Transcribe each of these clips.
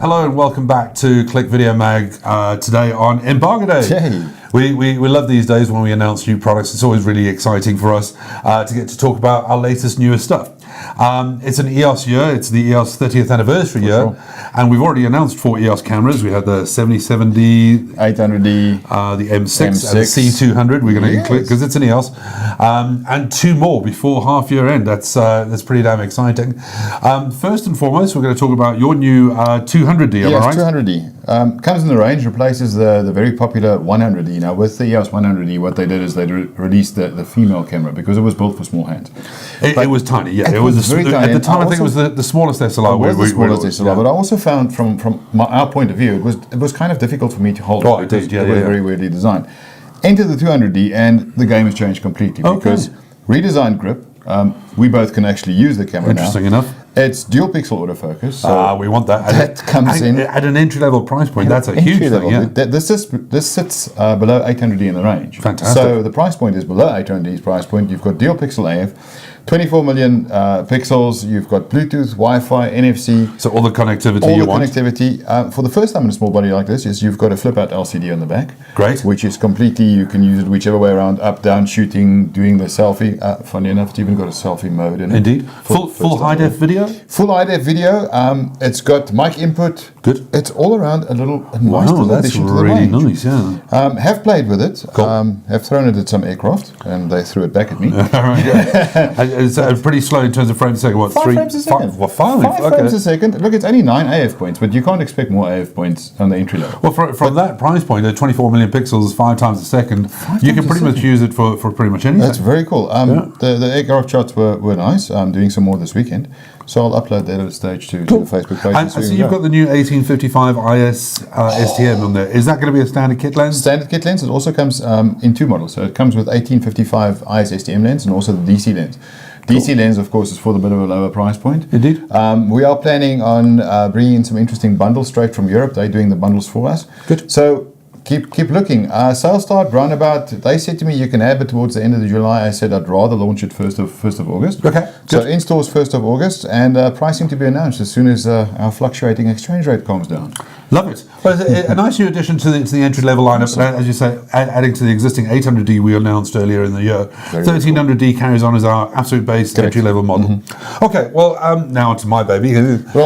Hello and welcome back to Click Video Mag today on Embargo Day. Yay. We love these days when we announce new products. It's always really exciting for us to get to talk about our latest, newest stuff. It's an EOS year, it's the EOS 30th anniversary year, and we've already announced 4 EOS cameras. We had the 77D, 800D, the M6, and the C200. We're going to include, because it's an EOS, and 2 more before half year end. That's pretty damn exciting. First and foremost, we're going to talk about your new 200D, am I right? Yes, 200D. Comes in the range, replaces the very popular 100D. Now, with the EOS 100D, what they did is they released the female camera because it was built for small hands. It was tiny, yeah. It was very tiny. At the time, I think it was the smallest SLR. It was the smallest SLR, but I also found from our point of view, it was kind of difficult for me to hold. Oh, indeed, yeah, it was very weirdly designed. Enter the 200D, and the game has changed completely because redesigned grip. We both can actually use the camera now. Interesting enough. It's dual pixel autofocus. So we want that. That comes in at an entry level price point. That's a huge thing. Yeah. This sits below 800D in the range. Fantastic. So the price point is below 800D's price point. You've got dual pixel AF, 24 million pixels. You've got Bluetooth, Wi-Fi, NFC. So all the connectivity all you the want. connectivity. For the first time in a small body like this, is you've got a flip out LCD on the back. Great. Which is completely, you can use it whichever way around, up, down, shooting, doing the selfie. Funny enough, it's even got a selfie mode in it. Indeed. Full high def video. Full high def video. It's got mic input. Good. It's all around a nice little addition to the range. Nice, yeah. Have played with it. Cool. Have thrown it at some aircraft, and they threw it back at me. It's pretty slow in terms of frames a second. What, 5 frames a second. Five Frames a second. Look, it's only 9 AF points, but you can't expect more AF points on the entry level. Well, from that price point, at 24 million pixels, 5 times a second, you can pretty much use it for pretty much anything. That's very cool. The aircraft shots were nice. I'm doing some more this weekend, so I'll upload that at a stage to the Facebook page. And so you've got the new 1855 IS STM on there. Is that going to be a standard kit lens? Standard kit lens. It also comes in 2 models. So it comes with 1855 IS STM lens and also the DC lens. DC lens, of course, is for the bit of a lower price point. Indeed. We are planning on bringing in some interesting bundles straight from Europe. They're doing the bundles for us. Good. So keep looking. Sales start roundabout. They said to me you can have it towards the end of July. I said I'd rather launch it 1st of August. Okay. So in stores 1st of August, and pricing to be announced as soon as our fluctuating exchange rate calms down. Love it. Well, it's a nice new addition to the entry level lineup. As you say, adding to the existing 800D we announced earlier in the year. 1300D carries on as our absolute base entry level model. Okay, well, now to my baby.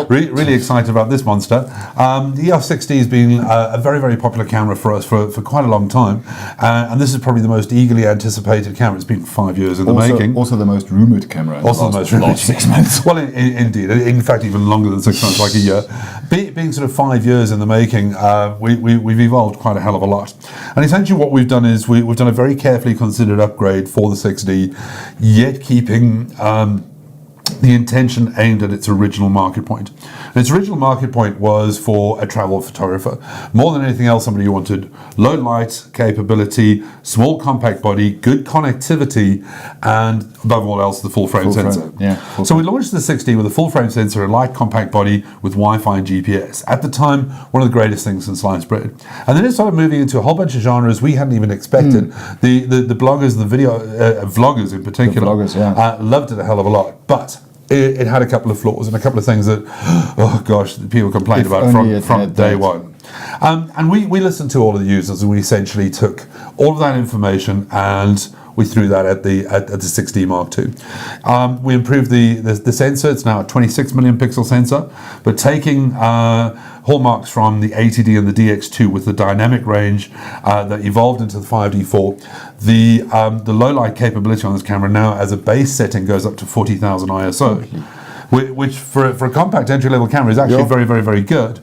Really excited about this monster. The EOS 6D has been a very, very popular camera for us for quite a long time. And this is probably the most eagerly anticipated camera. It's been 5 years in the making. Also the most rumoured camera. Also the most rumoured. Last 6 months. Well, indeed. In fact, even longer than 6 months, like a year. Being sort of 5 years in the making, we've evolved quite a hell of a lot. And essentially what we've done is we've done a very carefully considered upgrade for the 6D, yet keeping the intention aimed at its original market point. And its original market point was for a travel photographer. More than anything else, somebody who wanted low light capability, small compact body, good connectivity, and above all else, the full frame sensor. So we launched the 6D with a full frame sensor, a light compact body with Wi-Fi and GPS. At the time, one of the greatest things since sliced bread. And then it started moving into a whole bunch of genres we hadn't even expected. The bloggers and the video vloggers in particular loved it a hell of a lot. But it had a couple of flaws and a couple of things that, oh gosh, people complained about from day one. And we listened to all of the users, and we essentially took all of that information and we threw that at the 6D Mark II. We improved the sensor. It's now a 26 million pixel sensor, but taking hallmarks from the 80D and the DX2 with the dynamic range that evolved into the 5D4. The low light capability on this camera now as a base setting goes up to 40,000 ISO. Which for a compact entry-level camera is actually very, very, very good.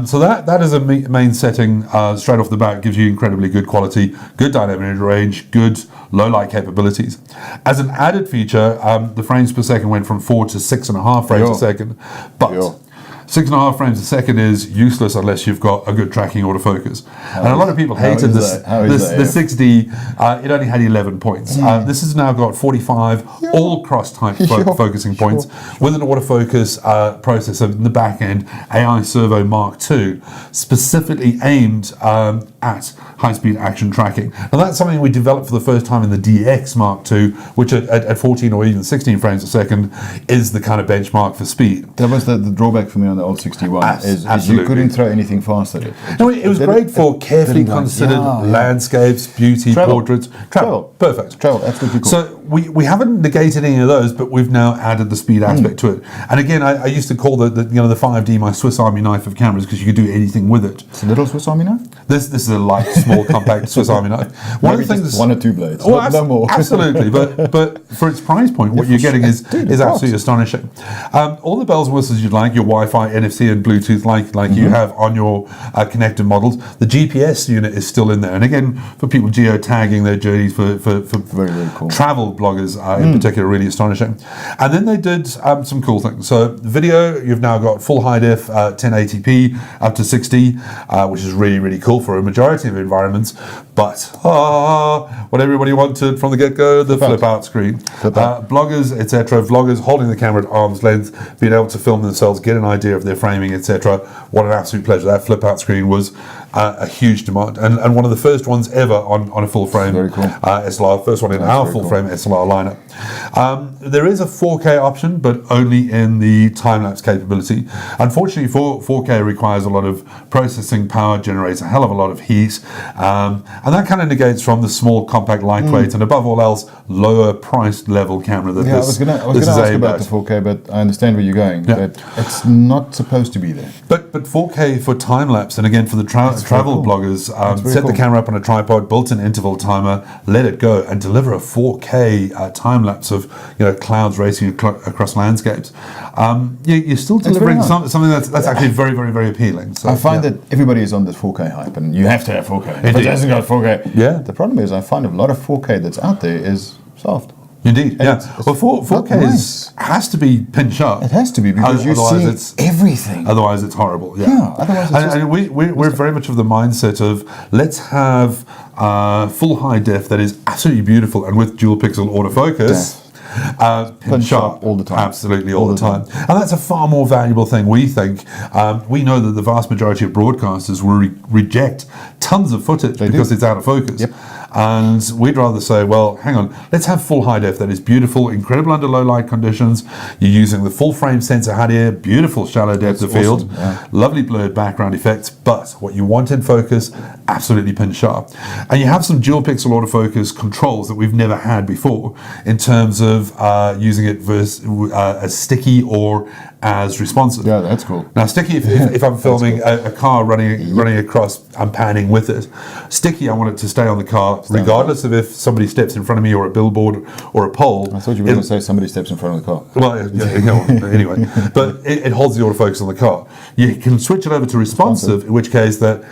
So that is a main setting straight off the bat. Gives you incredibly good quality, good dynamic range, good low-light capabilities. As an added feature, the frames per second went from 4 to 6.5 frames a second. But 6.5 frames a second is useless unless you've got a good tracking autofocus. And a lot of people hated the 6D. It only had 11 points. This has now got 45 all cross-type focusing points with an autofocus processor in the back end, AI Servo Mark II, specifically aimed at high-speed action tracking. Now that's something we developed for the first time in the DX Mark II, which at 14 or even 16 frames a second is the kind of benchmark for speed. That was the drawback for me on the old 61 is you absolutely. couldn't throw anything fast at it. No, it was great for carefully considered landscapes, beauty, portraits, travel. Perfect. Travel, absolutely cool. So we haven't negated any of those, but we've now added the speed aspect to it. And again, I used to call the 5D my Swiss Army knife of cameras because you could do anything with it. It's a little Swiss Army knife? This is a light, small, compact Swiss Army knife. One of the things, one or two blades, no more. Absolutely, but for its price point, what you're getting is absolutely astonishing. All the bells and whistles you'd like, your Wi-Fi, NFC, and Bluetooth, like you have on your connected models. The GPS unit is still in there, and again, for people geotagging their journeys, for very, very cool. travel bloggers in particular, really astonishing. And then they did some cool things. So video, you've now got full high def, 1080p up to 60, which is really, really cool for a majority of environments. But what everybody wanted from the get-go, the flip out screen. Bloggers, etc., vloggers holding the camera at arm's length, being able to film themselves, get an idea of their framing, etc. What an absolute pleasure. That flip out screen was a huge demand, and one of the first ones ever on a full frame SLR, first one in our full frame SLR lineup. There is a 4K option, but only in the time-lapse capability. Unfortunately, 4K requires a lot of processing power, generates a hell of a lot of heat, and that kind of negates from the small, compact, lightweight, and above all else, lower priced level camera that I was going to ask about the 4K, but I understand where you're going. But it's not supposed to be there. But 4K for time-lapse, and again for the travel bloggers, set the camera up on a tripod, built-in interval timer, let it go, and deliver a 4K time-lapse of clouds racing across landscapes. You're still delivering something that's actually very, very, very appealing. So, I find that everybody is on this 4K hype, and you have to have 4K. If it hasn't got 4K, the problem is I find a lot of 4K that's out there is soft. Indeed, well, 4K has to be pin sharp. It has to be, because you're seeing everything. Otherwise, it's horrible. Otherwise, it's and we're very much of the mindset of let's have full high def that is absolutely beautiful and with dual pixel autofocus. Pin sharp all the time. Absolutely all the time. And that's a far more valuable thing, we think. We know that the vast majority of broadcasters will reject tons of footage because it's out of focus. And we'd rather say, well, hang on, let's have full high def that is beautiful, incredible under low light conditions. You're using the full frame sensor HUD here, beautiful shallow depth of field, lovely blurred background effects, but what you want in focus, absolutely pin sharp. And you have some dual pixel autofocus controls that we've never had before in terms of using it as sticky or as responsive. Yeah, that's cool. Now, sticky, if I'm filming a car running across, I'm panning with it. Sticky, I want it to stay on the car, regardless of if somebody steps in front of me or a billboard or a pole. I thought you were going to say somebody steps in front of the car. Well, anyway, but it holds the autofocus on the car. You can switch it over to responsive, in which case that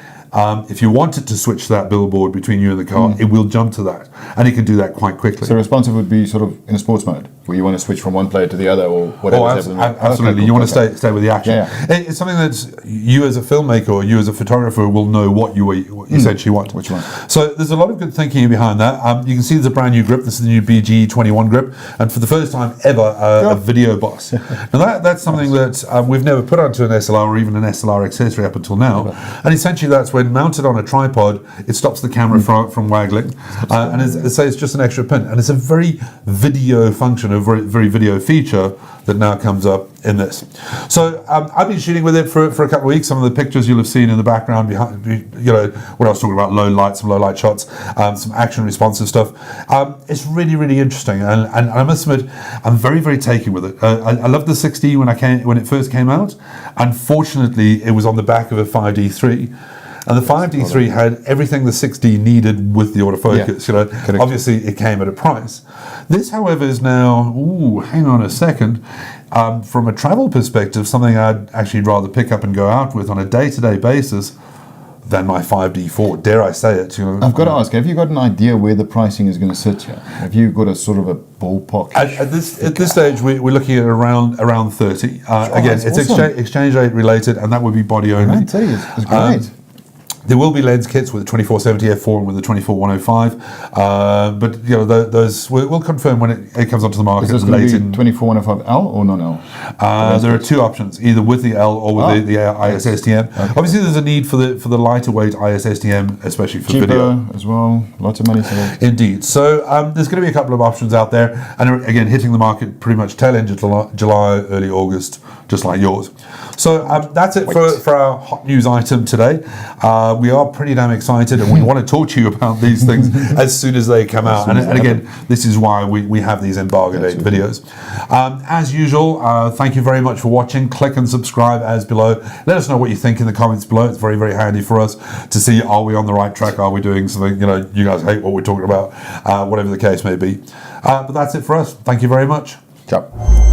if you wanted to switch that billboard between you and the car, it will jump to that, and it can do that quite quickly. So responsive would be sort of in a sports mode, where you want to switch from one player to the other, or whatever. Absolutely. You want to stay with the action. It's something that you as a filmmaker or you as a photographer will know what you essentially want. Which one? So there's a lot of good thinking behind that. You can see there's a brand new grip. This is the new BG21 grip, and for the first time ever, a video boss. Now that's something that we've never put onto an SLR or even an SLR accessory up until now, and essentially that's when mounted on a tripod, it stops the camera from waggling, and as I say, it's just an extra pin, and it's a very video function, a very video feature that now comes up in this. So I've been shooting with it for a couple of weeks. Some of the pictures you'll have seen in the background behind, when I was talking about some low light shots, some action responsive stuff. It's really, really interesting, and I must admit, I'm very, very taken with it. I loved the 6D when it first came out. Unfortunately, it was on the back of a 5D3. And the 5D3 had everything the 6D needed with the autofocus. Obviously it came at a price. This, however, is now, hang on a second, from a travel perspective, something I'd actually rather pick up and go out with on a day-to-day basis than my 5D4. Dare I say it? I've got to ask, have you got an idea where the pricing is going to sit here? Have you got a sort of a ballpark? At this stage, we're looking at around 30. Again, it's awesome. Exchange rate related, and that would be body only. I tell you, it's great. There will be lens kits with the 2470 f4 and with the 24105, but those we'll confirm when it comes onto the market. Is this going to be 24105L or non-L? There are two options, either with the L or with the IS-STM. Okay. Obviously, there's a need for the lighter weight IS-STM, especially for cheaper video as well. Lots of money for that. Indeed. So there's going to be a couple of options out there, and again, hitting the market pretty much tail end of July, early August, just like yours. So that's it for our hot news item today. We are pretty damn excited, and we want to talk to you about these things as soon as they come out. And again, this is why we have these embargo date videos. As usual, thank you very much for watching. Click and subscribe as below. Let us know what you think in the comments below. It's very, very handy for us to see, are we on the right track? Are we doing something, you guys hate what we're talking about, whatever the case may be. But that's it for us. Thank you very much. Ciao.